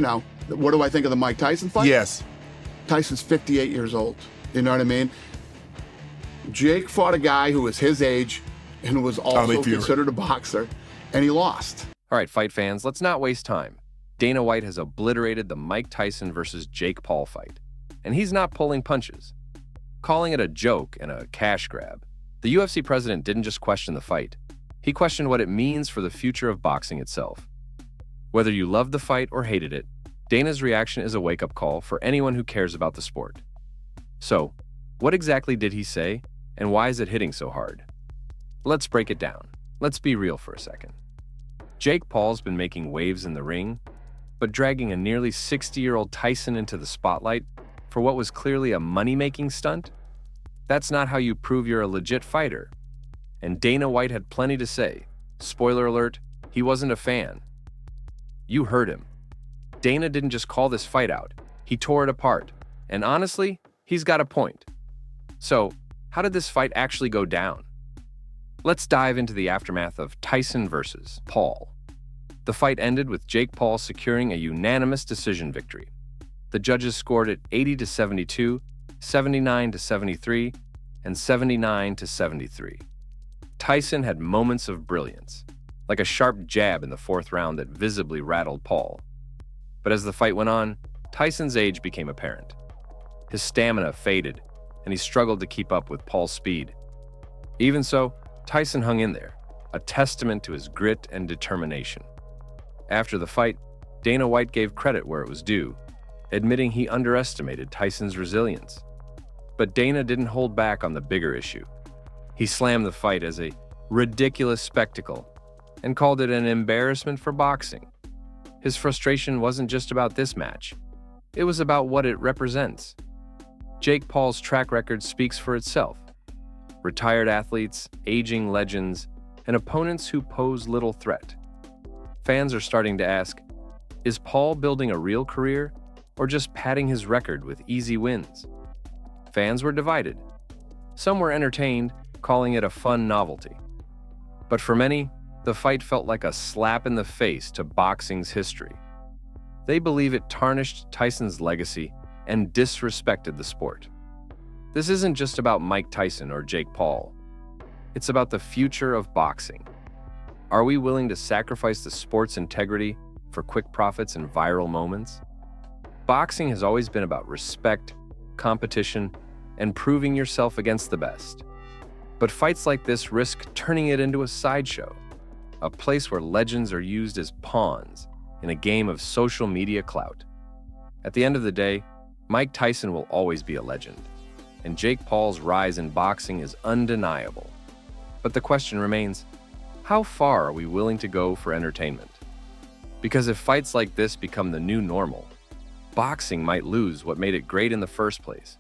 What do I think of the Mike Tyson fight? Yes. Tyson's 58 years old. You know what I mean? Jake fought a guy who was his age and who was also considered a boxer, and he lost. All right, fight fans, let's not waste time. Dana White has obliterated the Mike Tyson versus Jake Paul fight, and he's not pulling punches. Calling it a joke and a cash grab, the UFC president didn't just question the fight. He questioned what it means for the future of boxing itself. Whether you loved the fight or hated it, Dana's reaction is a wake-up call for anyone who cares about the sport. So, what exactly did he say, and why is it hitting so hard? Let's break it down. Let's be real for a second. Jake Paul's been making waves in the ring, but dragging a nearly 60-year-old Tyson into the spotlight for what was clearly a money-making stunt? That's not how you prove you're a legit fighter. And Dana White had plenty to say. Spoiler alert, he wasn't a fan. You heard him. Dana didn't just call this fight out, he tore it apart. And honestly, he's got a point. So, how did this fight actually go down? Let's dive into the aftermath of Tyson versus Paul. The fight ended with Jake Paul securing a unanimous decision victory. The judges scored it 80-72, 79-73, and 79-73. Tyson had moments of brilliance, like a sharp jab in the fourth round that visibly rattled Paul. But as the fight went on, Tyson's age became apparent. His stamina faded, and he struggled to keep up with Paul's speed. Even so, Tyson hung in there, a testament to his grit and determination. After the fight, Dana White gave credit where it was due, admitting he underestimated Tyson's resilience. But Dana didn't hold back on the bigger issue. He slammed the fight as a ridiculous spectacle and called it an embarrassment for boxing. His frustration wasn't just about this match. It was about what it represents. Jake Paul's track record speaks for itself. Retired athletes, aging legends, and opponents who pose little threat. Fans are starting to ask, is Paul building a real career or just padding his record with easy wins? Fans were divided. Some were entertained, calling it a fun novelty. But for many, the fight felt like a slap in the face to boxing's history. They believe it tarnished Tyson's legacy and disrespected the sport. This isn't just about Mike Tyson or Jake Paul. It's about the future of boxing. Are we willing to sacrifice the sport's integrity for quick profits and viral moments? Boxing has always been about respect, competition, and proving yourself against the best. But fights like this risk turning it into a sideshow, a place where legends are used as pawns in a game of social media clout. At the end of the day, Mike Tyson will always be a legend, and Jake Paul's rise in boxing is undeniable. But the question remains, how far are we willing to go for entertainment? Because if fights like this become the new normal, boxing might lose what made it great in the first place.